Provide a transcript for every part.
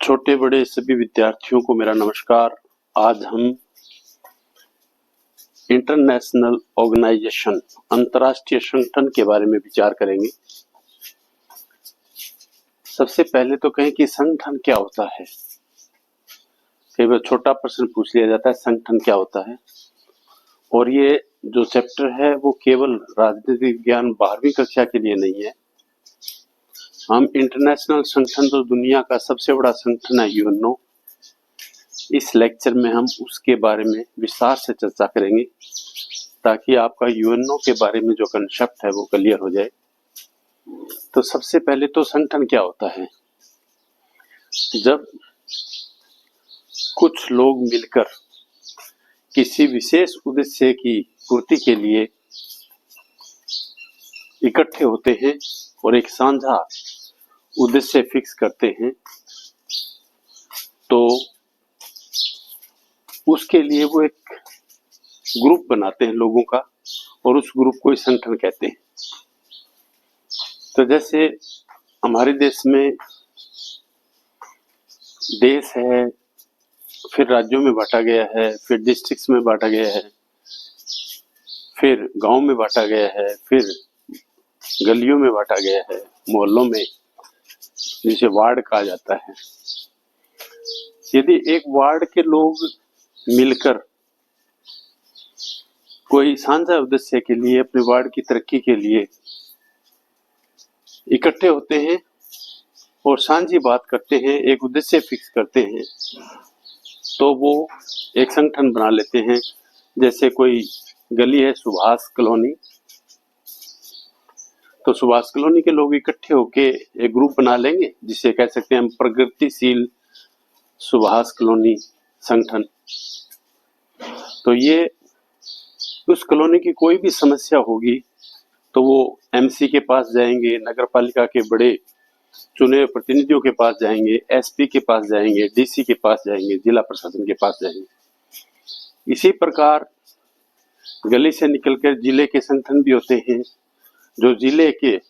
छोटे बड़े सभी विद्यार्थियों को मेरा नमस्कार। आज हम इंटरनेशनल ऑर्गेनाइजेशन अंतर्राष्ट्रीय संगठन के बारे में विचार करेंगे। सबसे पहले तो कहें कि संगठन क्या होता है। कई बार छोटा प्रश्न पूछ लिया जाता है, संगठन क्या होता है। और ये जो चैप्टर है वो केवल राजनीतिक ज्ञान 12वीं कक्षा के लिए नहीं है। हम इंटरनेशनल संगठन, जो दुनिया का सबसे बड़ा संगठन है यूएनओ, इस लेक्चर में हम उसके बारे में विस्तार से चर्चा करेंगे ताकि आपका यूएनओ के बारे में जो कंसेप्ट है वो क्लियर हो जाए। तो सबसे पहले तो संगठन क्या होता है। जब कुछ लोग मिलकर किसी विशेष उद्देश्य की पूर्ति के लिए इकट्ठे होते हैं और एक साझा उद्देश्य फिक्स करते हैं, तो उसके लिए वो एक ग्रुप बनाते हैं लोगों का, और उस ग्रुप को संगठन कहते हैं। तो जैसे हमारे देश में देश है, फिर राज्यों में बांटा गया है, फिर डिस्ट्रिक्ट्स में बांटा गया है, फिर गांव में बांटा गया है, फिर गलियों में बांटा गया है, मोहल्लों में, जिसे वार्ड कहा जाता है। यदि एक वार्ड के लोग मिलकर कोई साझा उद्देश्य के लिए, अपने वार्ड की तरक्की के लिए इकट्ठे होते हैं और साझी बात करते हैं, एक उद्देश्य फिक्स करते हैं, तो वो एक संगठन बना लेते हैं। जैसे कोई गली है सुभाष कॉलोनी, तो सुभाष कॉलोनी के लोग इकट्ठे होके एक ग्रुप बना लेंगे, जिसे कह सकते हैं हम प्रगतिशील सुभाष कॉलोनी संगठन। तो ये उस कॉलोनी की कोई भी समस्या होगी तो वो एमसी के पास जाएंगे, नगर पालिका के बड़े चुने हुए प्रतिनिधियों के पास जाएंगे, एसपी के पास जाएंगे, डीसी के पास जाएंगे, जिला प्रशासन के पास जाएंगे। इसी प्रकार गली से निकलकर जिले के संगठन भी होते हैं, जो जिले के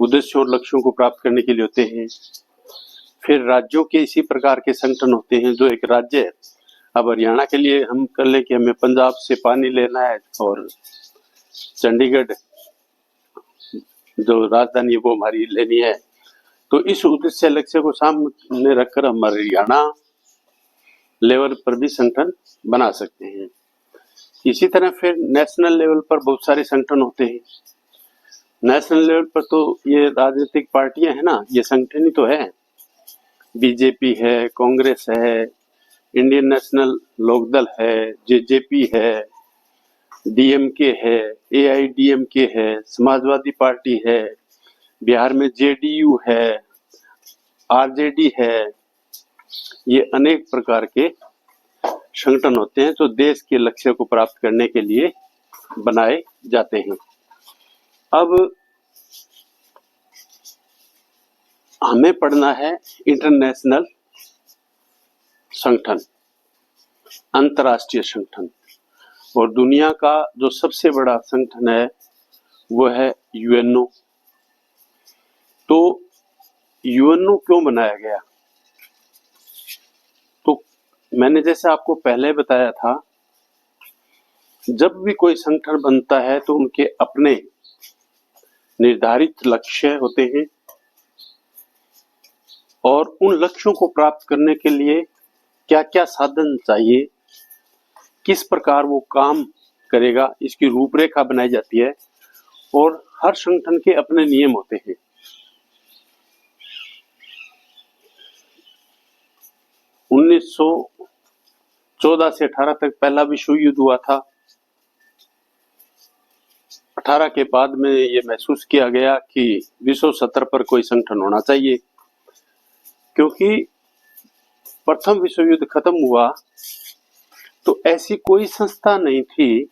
उद्देश्यों और लक्ष्यों को प्राप्त करने के लिए होते हैं। फिर राज्यों के इसी प्रकार के संगठन होते हैं, जो एक राज्य है, अब हरियाणा के लिए हम कर ले कि हमें पंजाब से पानी लेना है और चंडीगढ़ जो राजधानी है वो हमारी लेनी है, तो इस उद्देश्य लक्ष्य को सामने रखकर हम हरियाणा लेवल पर भी संगठन बना सकते हैं। इसी तरह फिर नेशनल लेवल पर बहुत सारे संगठन होते हैं। नेशनल लेवल पर तो ये राजनीतिक पार्टियां हैं ना, ये संगठन ही तो है। बीजेपी है, कांग्रेस है, इंडियन नेशनल लोकदल है, जेजेपी है, डीएमके है, एआईडीएमके है, समाजवादी पार्टी है, बिहार में जेडीयू है, आरजेडी है। ये अनेक प्रकार के संगठन होते हैं जो देश के लक्ष्य को प्राप्त करने के लिए बनाए जाते हैं। अब हमें पढ़ना है इंटरनेशनल संगठन, अंतर्राष्ट्रीय संगठन, और दुनिया का जो सबसे बड़ा संगठन है वो है यूएनओ। तो यूएनओ क्यों बनाया गया? तो मैंने जैसे आपको पहले बताया था, जब भी कोई संगठन बनता है तो उनके अपने निर्धारित लक्ष्य होते हैं, और उन लक्ष्यों को प्राप्त करने के लिए क्या क्या साधन चाहिए, किस प्रकार वो काम करेगा, इसकी रूपरेखा बनाई जाती है। और हर संगठन के अपने नियम होते हैं। 1914 से 18 तक पहला विश्व युद्ध हुआ था। 18 के बाद में ये महसूस किया गया कि विश्व स्तर पर कोई संगठन होना चाहिए, क्योंकि प्रथम विश्व युद्ध खत्म हुआ तो ऐसी कोई संस्था नहीं थी,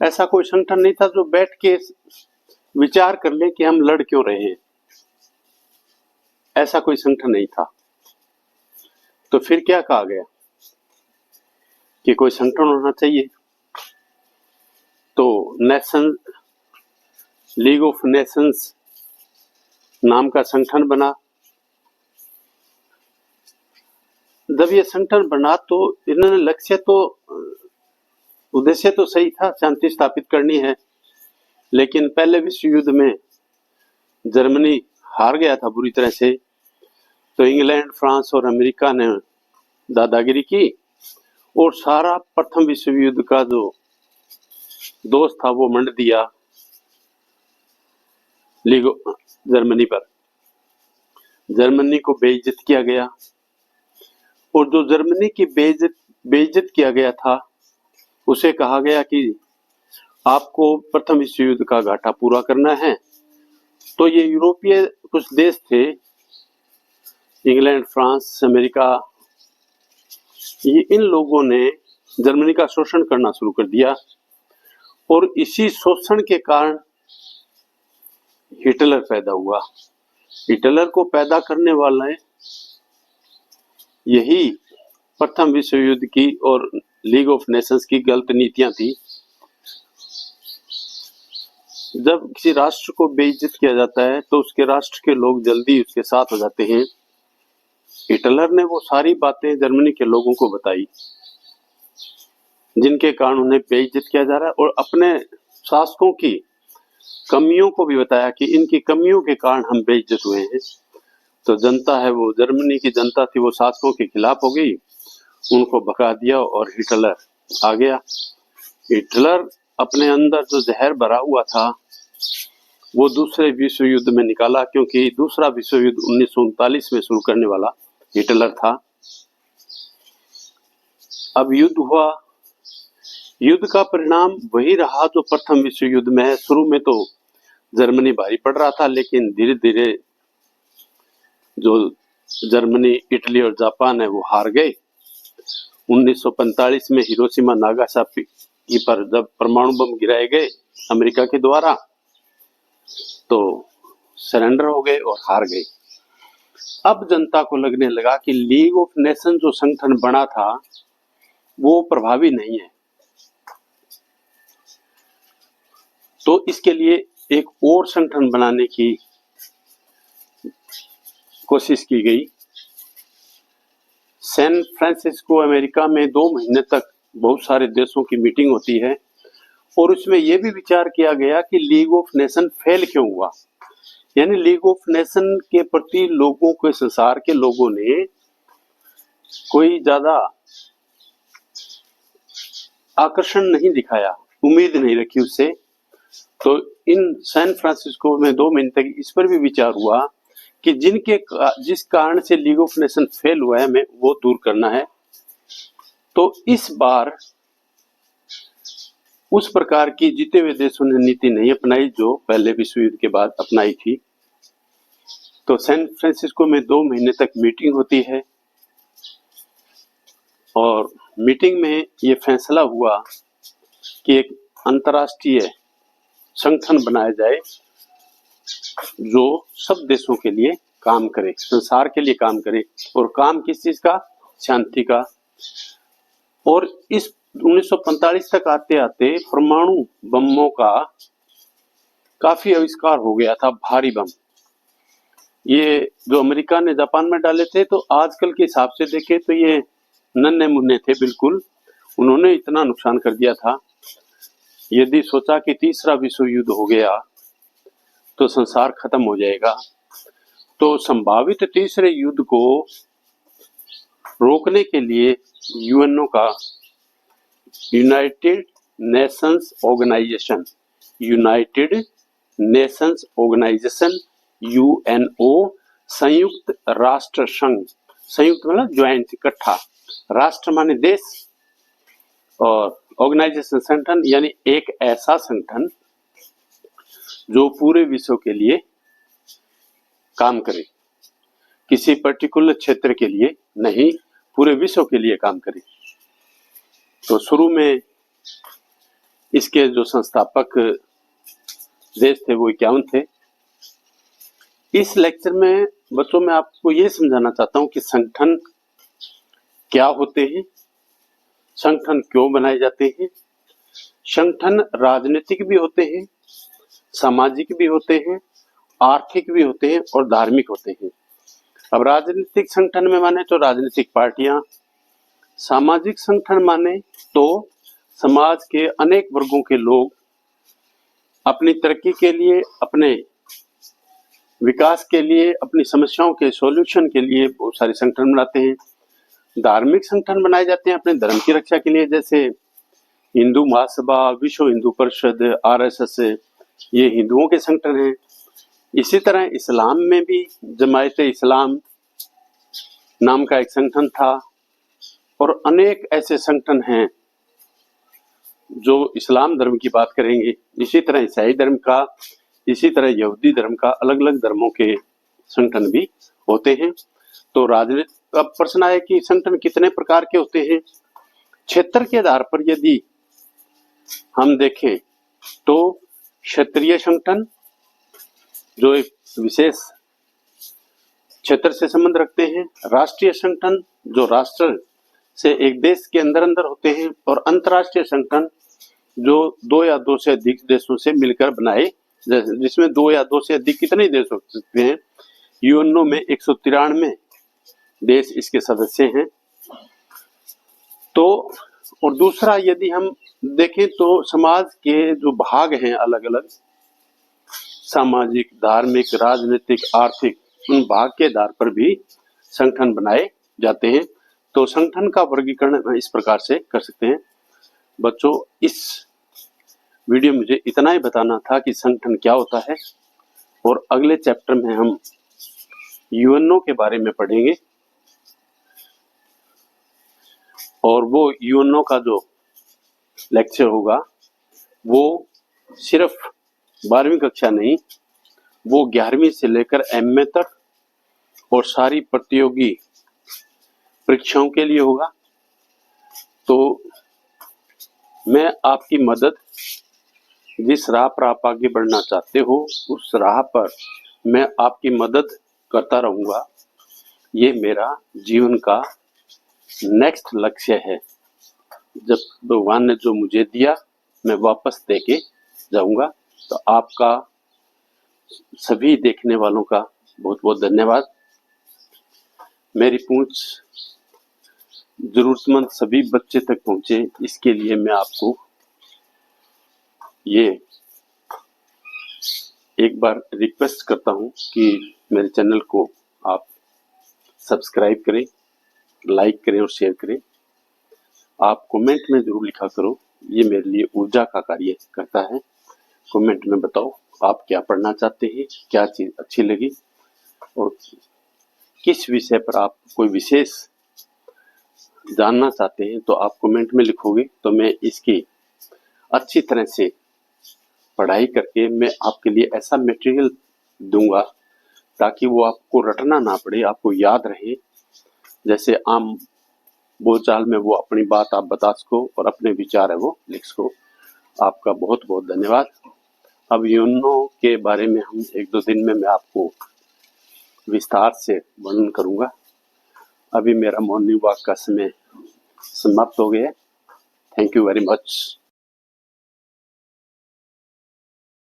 ऐसा कोई संगठन नहीं था जो बैठ के विचार कर ले कि हम लड़ क्यों रहे हैं। ऐसा कोई संगठन नहीं था। तो फिर क्या कहा गया कि कोई संगठन होना चाहिए। तो नेशन लीग ऑफ नेशंस नाम का संगठन बना, जब ये संगठन बना तो इन्होंने लक्ष्य तो उद्देश्य तो सही था, शांति स्थापित करनी है, लेकिन पहले विश्व युद्ध में जर्मनी हार गया था बुरी तरह से। तो इंग्लैंड, फ्रांस और अमेरिका ने दादागिरी की और सारा प्रथम विश्व युद्ध का जो दोष था वो मंड दिया जर्मनी पर। जर्मनी को बेइज्जत किया गया और जो जर्मनी की बेइज्जत किया गया था उसे कहा गया कि आपको प्रथम विश्व युद्ध का घाटा पूरा करना है। तो ये यूरोपीय कुछ देश थे, इंग्लैंड, फ्रांस, अमेरिका, ये इन लोगों ने जर्मनी का शोषण करना शुरू कर दिया और इसी शोषण के कारण हिटलर पैदा हुआ। हिटलर को पैदा करने वाले यही प्रथम विश्व युद्ध की और लीग ऑफ नेशंस की गलत नीतियां थी। जब किसी राष्ट्र को बेइज्जत किया जाता है तो उसके राष्ट्र के लोग जल्दी उसके साथ हो जाते हैं। हिटलर ने वो सारी बातें जर्मनी के लोगों को बताई जिनके कारण उन्हें बेइज्जत किया जा रहा है, और अपने शासकों की कमियों को भी बताया कि इनकी कमियों के कारण हम बेइज्जत हुए हैं। तो जनता है, वो जर्मनी की जनता थी, वो शासकों के खिलाफ हो गई, उनको भगा दिया और हिटलर आ गया। हिटलर अपने अंदर जो जहर भरा हुआ था वो दूसरे विश्व युद्ध में निकाला, क्योंकि दूसरा विश्व युद्ध 1939 में शुरू करने वाला हिटलर था। अब युद्ध हुआ, युद्ध का परिणाम वही रहा जो प्रथम विश्व युद्ध में है। शुरू में तो जर्मनी भारी पड़ रहा था, लेकिन धीरे धीरे जो जर्मनी, इटली और जापान है वो हार गए। 1945 में हिरोशिमा नागासाकी पर जब परमाणु बम गिराए गए अमेरिका के द्वारा तो सरेंडर हो गए और हार गए। अब जनता को लगने लगा कि लीग ऑफ नेशन जो संगठन बना था वो प्रभावी नहीं है, तो इसके लिए एक और संगठन बनाने की कोशिश की गई। सैन फ्रांसिस्को अमेरिका में 2 महीने तक बहुत सारे देशों की मीटिंग होती है और उसमें यह भी विचार किया गया कि लीग ऑफ नेशन फेल क्यों हुआ। यानी लीग ऑफ नेशन के प्रति लोगों के, संसार के लोगों ने कोई ज्यादा आकर्षण नहीं दिखाया, उम्मीद नहीं रखी उससे। तो इन सैन फ्रांसिस्को में 2 महीने तक इस पर भी विचार हुआ कि जिस कारण से लीग ऑफ नेशन फेल हुआ है हमें वो दूर करना है। तो इस बार उस प्रकार की जीते हुए देशों ने नीति नहीं अपनाई जो पहले विश्व युद्ध के बाद अपनाई थी। तो सैन फ्रांसिस्को में 2 महीने तक मीटिंग होती है और मीटिंग में ये फैसला हुआ कि एक अंतर्राष्ट्रीय संगठन बनाया जाए जो सब देशों के लिए काम करे, संसार के लिए काम करे। और काम किस चीज का? शांति का। और इस 1945 तक आते आते परमाणु बमों का काफी आविष्कार हो गया था, भारी बम। ये जो अमेरिका ने जापान में डाले थे तो आजकल के हिसाब से देखे तो ये नन्हे मुन्ने थे बिल्कुल, उन्होंने इतना नुकसान कर दिया था। यदि सोचा कि तीसरा विश्व युद्ध हो गया तो संसार खत्म हो जाएगा, तो संभावित तीसरे युद्ध को रोकने के लिए यूएनओ का, यूनाइटेड नेशंस ऑर्गेनाइजेशन यूएनओ, संयुक्त राष्ट्र संघ, संयुक्त मतलब ज्वाइंट, इकट्ठा, राष्ट्र माने देश और ऑर्गेनाइजेशन संगठन, यानी एक ऐसा संगठन जो पूरे विश्व के लिए काम करे, किसी पर्टिकुलर क्षेत्र के लिए नहीं, पूरे विश्व के लिए काम करे। तो शुरू में इसके जो संस्थापक देश थे वो 51 थे। इस लेक्चर में बच्चों में आपको ये समझाना चाहता हूं कि संगठन क्या होते हैं, संगठन क्यों बनाए जाते हैं। संगठन राजनीतिक भी होते हैं, सामाजिक भी होते हैं, आर्थिक भी होते हैं और धार्मिक होते हैं। अब राजनीतिक संगठन में माने तो राजनीतिक पार्टियां, सामाजिक संगठन माने तो समाज के अनेक वर्गों के लोग अपनी तरक्की के लिए, अपने विकास के लिए, अपनी समस्याओं के सॉल्यूशन के लिए बहुत सारे संगठन बनाते हैं। धार्मिक संगठन बनाए जाते हैं अपने धर्म की रक्षा के लिए, जैसे हिंदू महासभा, विश्व हिंदू परिषद, आरएसएस, ये हिंदुओं के संगठन हैं। इसी तरह इस्लाम में भी जमायत इस्लाम नाम का एक संगठन था और अनेक ऐसे संगठन हैं जो इस्लाम धर्म की बात करेंगे। इसी तरह ईसाई धर्म का, इसी तरह यहूदी धर्म का, अलग अलग धर्मों के संगठन भी होते हैं। तो राजनीति, अब प्रश्न आया कि संगठन कितने प्रकार के होते हैं। क्षेत्र के आधार पर यदि हम देखें तो क्षेत्रीय संगठन जो एक विशेष क्षेत्र से संबंध रखते हैं, राष्ट्रीय संगठन जो राष्ट्र से एक देश के अंदर अंदर होते हैं, और अंतर्राष्ट्रीय संगठन जो 2 या 2 से अधिक देशों से मिलकर बनाए, जिसमें 2 या 2 से अधिक कितने देश हो सकते हैं। यूएनओ में 193 देश इसके सदस्य हैं। तो और दूसरा यदि हम देखें तो समाज के जो भाग हैं अलग अलग, सामाजिक, धार्मिक, राजनीतिक, आर्थिक, उन भाग के आधार पर भी संगठन बनाए जाते हैं। तो संगठन का वर्गीकरण इस प्रकार से कर सकते हैं। बच्चों, इस वीडियो में मुझे इतना ही बताना था कि संगठन क्या होता है, और अगले चैप्टर में हम यूएनओ के बारे में पढ़ेंगे, और वो यूएनओ का जो लेक्चर होगा वो सिर्फ 12वीं कक्षा नहीं, वो 11वीं से लेकर एमए तक और सारी प्रतियोगी परीक्षाओं के लिए होगा। तो मैं आपकी मदद, जिस राह पर आप आगे बढ़ना चाहते हो उस राह पर मैं आपकी मदद करता रहूंगा। ये मेरा जीवन का नेक्स्ट लक्ष्य है। जब भगवान ने जो मुझे दिया मैं वापस देके जाऊंगा। तो आपका, सभी देखने वालों का बहुत बहुत धन्यवाद। मेरी पहुंच जरूरतमंद सभी बच्चे तक पहुंचे, इसके लिए मैं आपको ये एक बार रिक्वेस्ट करता हूं कि मेरे चैनल को आप सब्सक्राइब करें, लाइक करें और शेयर करें। आप कमेंट में जरूर लिखा करो, ये मेरे लिए ऊर्जा का कार्य करता है। कमेंट में बताओ आप क्या पढ़ना चाहते हैं, क्या चीज़ अच्छी लगी, और किस विषय पर आप कोई विशेष जानना चाहते हैं। तो आप कमेंट में लिखोगे तो मैं इसकी अच्छी तरह से पढ़ाई करके मैं आपके लिए ऐसा मटेरियल दूंगा ताकि वो आपको रटना ना पड़े, आपको याद रहे। जैसे आम बोलचाल में वो अपनी बात आप बता सको और अपने विचार है वो लिख सको। आपका बहुत बहुत धन्यवाद। अब यूएनओ के बारे में हम 1-2 दिन में मैं आपको विस्तार से वर्णन करूंगा। अभी मेरा मॉर्निंग वॉक का समय समाप्त हो गया है। Thank you very much.